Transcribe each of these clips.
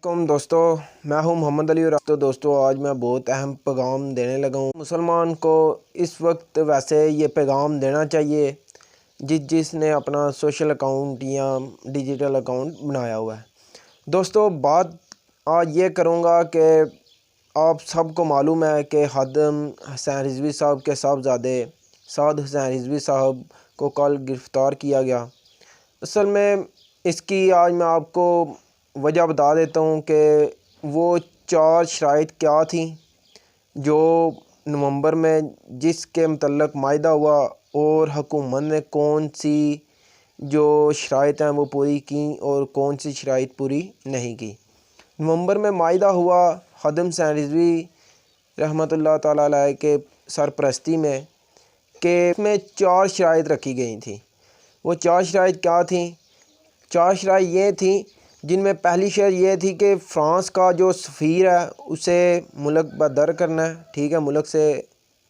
दोस्तों, मैं हूं मोहम्मद अली और दोस्तों आज मैं बहुत अहम पैगाम देने लगा हूं। मुसलमान को इस वक्त वैसे ये पैगाम देना चाहिए जिसने अपना सोशल अकाउंट या डिजिटल अकाउंट बनाया हुआ है। दोस्तों, बात आज ये करूंगा कि आप सबको मालूम है कि खादिम हुसैन रिजवी साहब के साहबजादे साद हुसैन रिजवी साहब को कल गिरफ़्तार किया गया। असल में इसकी आज मैं आपको वजह बता देता हूँ कि वो 4 शराइत क्या थी जो नवंबर में जिसके मतलब मायदा हुआ और हुकूमत ने कौन सी जो शराइत हैं वो पूरी की और कौन सी शराइत पूरी नहीं की। नवंबर में मायदा हुआ खादिम हुसैन रिजवी रहमतुल्लाह ताला अलैह के सरपरस्ती में कि में 4 शराइत रखी गई थी। वो 4 शराइत क्या थी? 4 शराइत ये थी जिनमें पहली शर्त ये थी कि फ़्रांस का जो सफ़ीर है उसे मुल्क बदर करना है, ठीक है, मुल्क से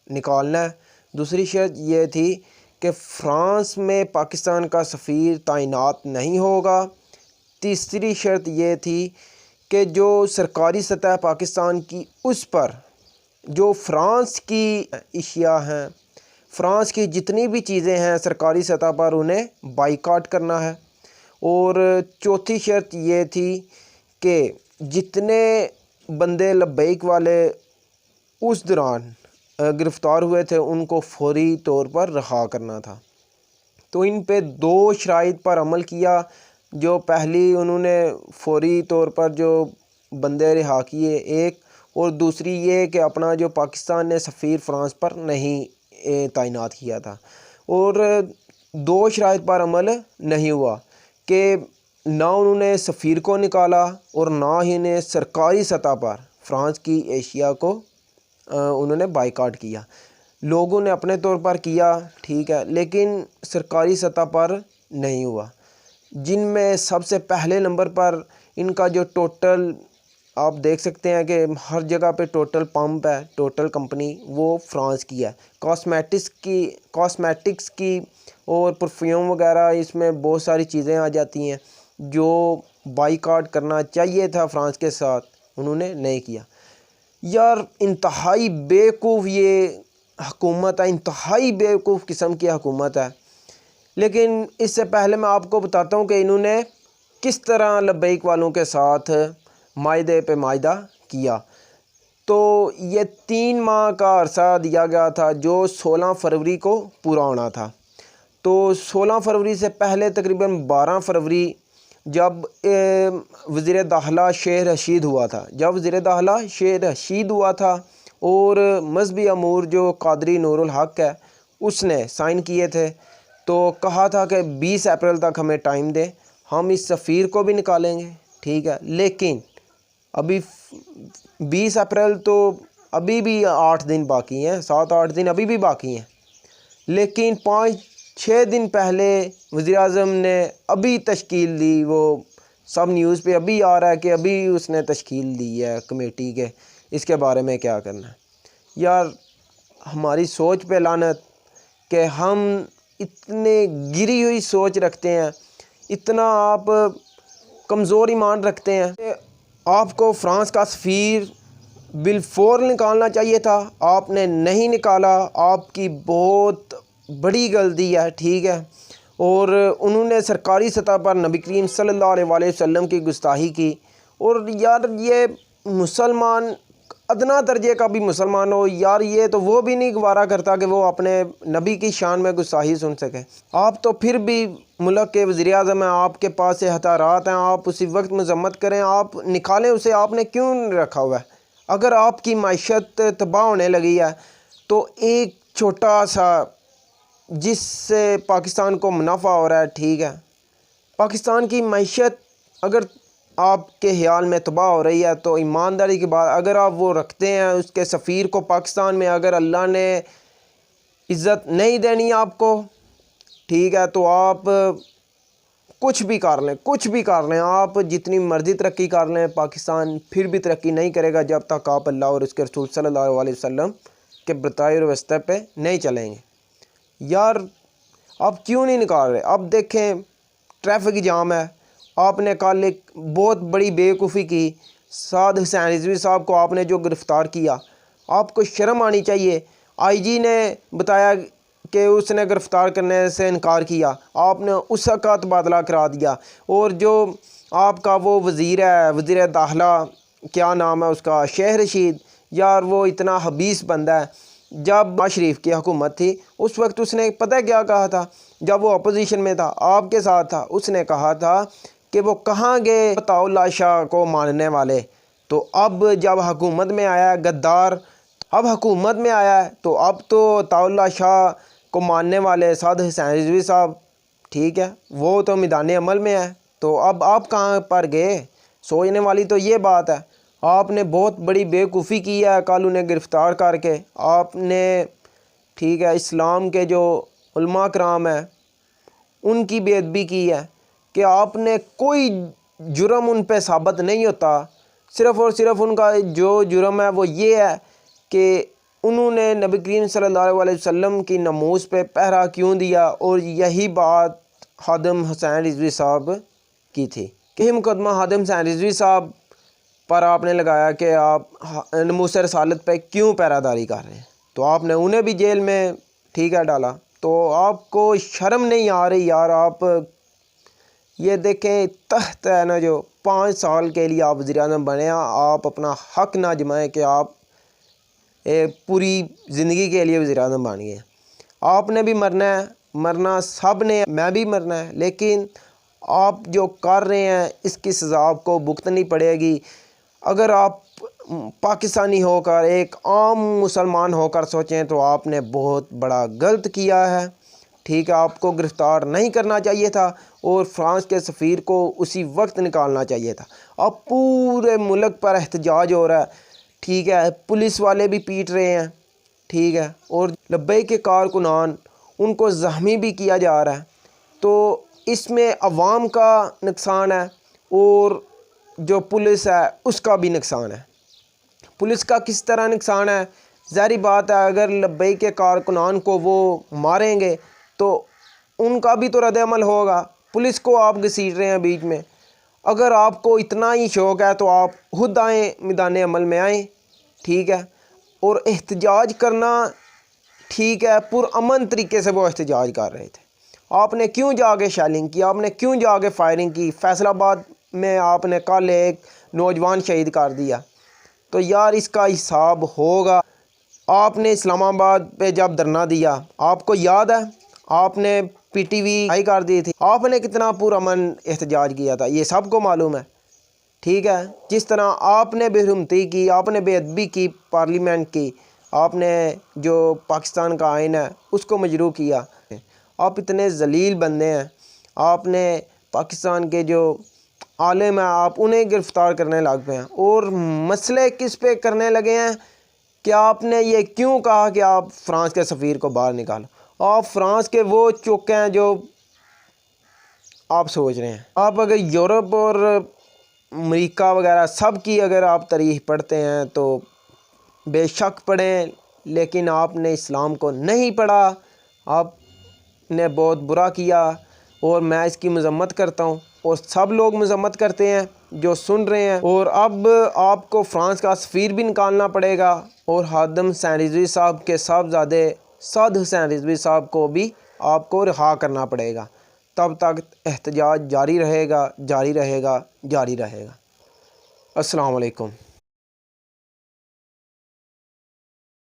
निकालना है। दूसरी शर्त ये थी कि फ़्रांस में पाकिस्तान का सफ़ीर तैनात नहीं होगा। तीसरी शर्त ये थी कि जो सरकारी सतह पाकिस्तान की उस पर जो फ़्रांस की अशिया हैं, फ़्रांस की जितनी भी चीज़ें हैं सरकारी सतह पर उन्हें बाइकाट करना है। और चौथी शर्त ये थी कि जितने बंदे लब्बैक वाले उस दौरान गिरफ़्तार हुए थे उनको फौरी तौर पर रहा करना था। तो इन पे 2 शराइत पर अमल किया। जो पहली उन्होंने फौरी तौर पर जो बंदे रिहा किए एक, और दूसरी ये कि अपना जो पाकिस्तान ने सफ़ीर फ़्रांस पर नहीं तैनात किया था। और 2 शराइत पर अमल नहीं हुआ कि ना उन्होंने सफ़ीर को निकाला और ना ही ने सरकारी सतह पर फ़्रांस की एशिया को उन्होंने बाइकाट किया। लोगों ने अपने तौर पर किया, ठीक है, लेकिन सरकारी सतह पर नहीं हुआ। जिनमें सबसे पहले नंबर पर इनका जो टोटल आप देख सकते हैं कि हर जगह पे टोटल पंप है, टोटल कंपनी वो फ़्रांस की है। कॉस्मेटिक्स की और परफ्यूम वगैरह इसमें बहुत सारी चीज़ें आ जाती हैं जो बाइकाट करना चाहिए था फ़्रांस के साथ, उन्होंने नहीं किया। यार इंतहाई बेवकूफ़ ये हुकूमत है, इंतहाई बेवकूफ़ किस्म की हुकूमत है। लेकिन इससे पहले मैं आपको बताता हूँ कि इन्होंने किस तरह लब्बैक वालों के साथ मायदे पे मायदा किया। तो ये 3 माह का अरसा दिया गया था जो 16 फरवरी को पूरा होना था। तो 16 फरवरी से पहले तकरीबन 12 फरवरी जब वज़ीर दाखिला शेर रशीद हुआ था, और मजहबी अमूर जो कादरी नूरुल हक है उसने साइन किए थे। तो कहा था कि 20 अप्रैल तक हमें टाइम दें, हम इस सफ़ीर को भी निकालेंगे, ठीक है। लेकिन अभी 20 अप्रैल तो अभी भी 8 दिन बाकी हैं, 7-8 दिन अभी भी बाकी हैं। लेकिन 5-6 दिन पहले वज़ीर-ए-आज़म ने अभी तश्कील दी, वो सब न्यूज़ पे अभी आ रहा है कि अभी उसने तश्कील दी है कमेटी के, इसके बारे में क्या करना है। यार हमारी सोच पे लानत कि हम इतने गिरी हुई सोच रखते हैं, इतना आप कमज़ोर ईमान रखते हैं। आपको फ़्रांस का सफ़ीर बिलफौर निकालना चाहिए था, आपने नहीं निकाला, आपकी बहुत बड़ी गलती है, ठीक है। और उन्होंने सरकारी सतह पर नबी करीम सल्लल्लाहु अलैहि वसल्लम की गुस्ताही की। और यार ये मुसलमान अदना दर्जे का भी मुसलमान हो यार, ये तो वो भी नहीं गवारा करता कि वो अपने नबी की शान में गुस्ताही सुन सके। आप तो फिर भी मुल्क के वज़ीर-ए-आज़म हैं, आपके पास से हथारात हैं, आप उसी वक्त मजम्मत करें, आप निकालें उसे, आपने क्यों रखा हुआ है? अगर आपकी मायशत तबाह होने लगी है तो एक छोटा सा जिससे पाकिस्तान को मुनाफा हो रहा है, ठीक है, पाकिस्तान की मायशत अगर आपके ख्याल में तबाह हो रही है तो ईमानदारी की बात, अगर आप वो रखते हैं उसके सफ़ीर को पाकिस्तान में, अगर अल्लाह ने इज़्ज़त नहीं देनी आपको, ठीक है, तो आप कुछ भी कर लें, आप जितनी मर्ज़ी तरक्की कर लें, पाकिस्तान फिर भी तरक्की नहीं करेगा जब तक आप अल्लाह और उसके रसूल सल्लल्लाहु अलैहि वसल्लम के बताए हुए रास्ते पे नहीं चलेंगे। यार आप क्यों नहीं निकाल रहे? अब देखें ट्रैफिक जाम है آپ نے کل ایک بہت بڑی بیوقوفی کی، سعد حسین رضوی صاحب کو آپ نے جو گرفتار کیا، آپ کو شرم آنی چاہیے۔ آئی جی نے بتایا کہ اس نے گرفتار کرنے سے انکار کیا، آپ نے اس کا تبادلہ کرا دیا۔ اور جو آپ کا وہ وزیر ہے، وزیر داخلہ، کیا نام ہے اس کا، شیخ رشید، یار وہ اتنا حبیث بندہ ہے۔ جب نواز شریف کی حکومت تھی اس وقت اس نے پتہ کیا کہا تھا، جب وہ اپوزیشن میں تھا، آپ کے ساتھ تھا، اس نے کہا تھا کہ وہ کہاں گئے عطاء اللہ شاہ کو ماننے والے۔ تو اب جب حکومت میں آیا ہے غدار، اب حکومت میں آیا ہے تو اب تو عطاء اللہ شاہ کو ماننے والے سعد حسین رضوی صاحب، ٹھیک ہے، وہ تو میدان عمل میں ہے، تو اب آپ کہاں پر گئے؟ سوچنے والی تو یہ بات ہے۔ آپ نے بہت بڑی بیوقوفی کی ہے کل انہیں گرفتار کر کے۔ آپ نے، ٹھیک ہے، اسلام کے جو علماء کرام ہیں ان کی بے ادبی کی ہے کہ آپ نے کوئی جرم ان پہ ثابت نہیں ہوتا، صرف اور صرف ان کا جو جرم ہے وہ یہ ہے کہ انہوں نے نبی کریم صلی اللہ علیہ وسلم کی ناموس پہ پہرا کیوں دیا، اور یہی بات خادم حسین رضوی صاحب کی تھی کہ یہ مقدمہ خادم حسین رضوی صاحب پر آپ نے لگایا کہ آپ ناموس رسالت پہ کیوں پہرا داری کر رہے ہیں، تو آپ نے انہیں بھی جیل میں، ٹھیک ہے، ڈالا۔ تو آپ کو شرم نہیں آ رہی یار؟ آپ یہ دیکھیں، تحت ہے نا جو 5 سال کے لیے آپ وزیر اعظم بنے ہیں، آپ اپنا حق نہ جمائیں کہ آپ پوری زندگی کے لیے وزیر اعظم بن گئے۔ آپ نے بھی مرنا ہے، مرنا سب نے، میں بھی مرنا ہے، لیکن آپ جو کر رہے ہیں اس کی سزا آپ کو بھگتنی پڑے گی۔ اگر آپ پاکستانی ہو کر، ایک عام مسلمان ہو کر سوچیں تو آپ نے بہت بڑا غلط کیا ہے، ٹھیک ہے۔ آپ کو گرفتار نہیں کرنا چاہیے تھا اور فرانس کے سفیر کو اسی وقت نکالنا چاہیے تھا۔ اب پورے ملک پر احتجاج ہو رہا ہے، ٹھیک ہے، پولیس والے بھی پیٹ رہے ہیں، ٹھیک ہے، اور لبیک کے کارکنان ان کو زخمی بھی کیا جا رہا ہے۔ تو اس میں عوام کا نقصان ہے اور جو پولیس ہے اس کا بھی نقصان ہے۔ پولیس کا کس طرح نقصان ہے؟ ظاہری بات ہے، اگر لبیک کے کارکنان کو وہ ماریں گے تو ان کا بھی تو رد عمل ہوگا۔ پولیس کو آپ گھسیٹ رہے ہیں بیچ میں۔ اگر آپ کو اتنا ہی شوق ہے تو آپ خود آئیں، میدان عمل میں آئیں، ٹھیک ہے، اور احتجاج کرنا، ٹھیک ہے، پرامن طریقے سے وہ احتجاج کر رہے تھے۔ آپ نے کیوں جا کے شیلنگ کی؟ آپ نے کیوں جا کے فائرنگ کی؟ فیصل آباد میں آپ نے کل ایک نوجوان شہید کر دیا، تو یار اس کا حساب ہوگا۔ آپ نے اسلام آباد پہ جب دھرنا دیا، آپ کو یاد ہے، آپ نے پی ٹی وی ہائی کر دی تھی، آپ نے کتنا پرامن احتجاج کیا تھا، یہ سب کو معلوم ہے، ٹھیک ہے۔ جس طرح آپ نے بے حرمتی کی، آپ نے بے ادبی کی پارلیمنٹ کی، آپ نے جو پاکستان کا آئین ہے اس کو مجروح کیا، آپ اتنے ذلیل بندے ہیں۔ آپ نے پاکستان کے جو عالم ہیں آپ انہیں گرفتار کرنے لگ پے ہیں، اور مسئلے کس پہ کرنے لگے ہیں کہ آپ نے یہ کیوں کہا کہ آپ فرانس کے سفیر کو باہر نکالو؟ آپ فرانس کے وہ چوکے ہیں جو آپ سوچ رہے ہیں۔ آپ اگر یورپ اور امریکہ وغیرہ سب کی اگر آپ تاریخ پڑھتے ہیں تو بے شک پڑھیں، لیکن آپ نے اسلام کو نہیں پڑھا، آپ نے بہت برا کیا، اور میں اس کی مذمت کرتا ہوں، اور سب لوگ مذمت کرتے ہیں جو سن رہے ہیں۔ اور اب آپ کو فرانس کا سفیر بھی نکالنا پڑے گا، اور خادم حسین رضوی صاحب کے صاحبزادے سعد حسین رضوی صاحب کو بھی آپ کو رہا کرنا پڑے گا۔ تب تک احتجاج جاری رہے گا، جاری رہے گا، جاری رہے گا۔ السلام علیکم۔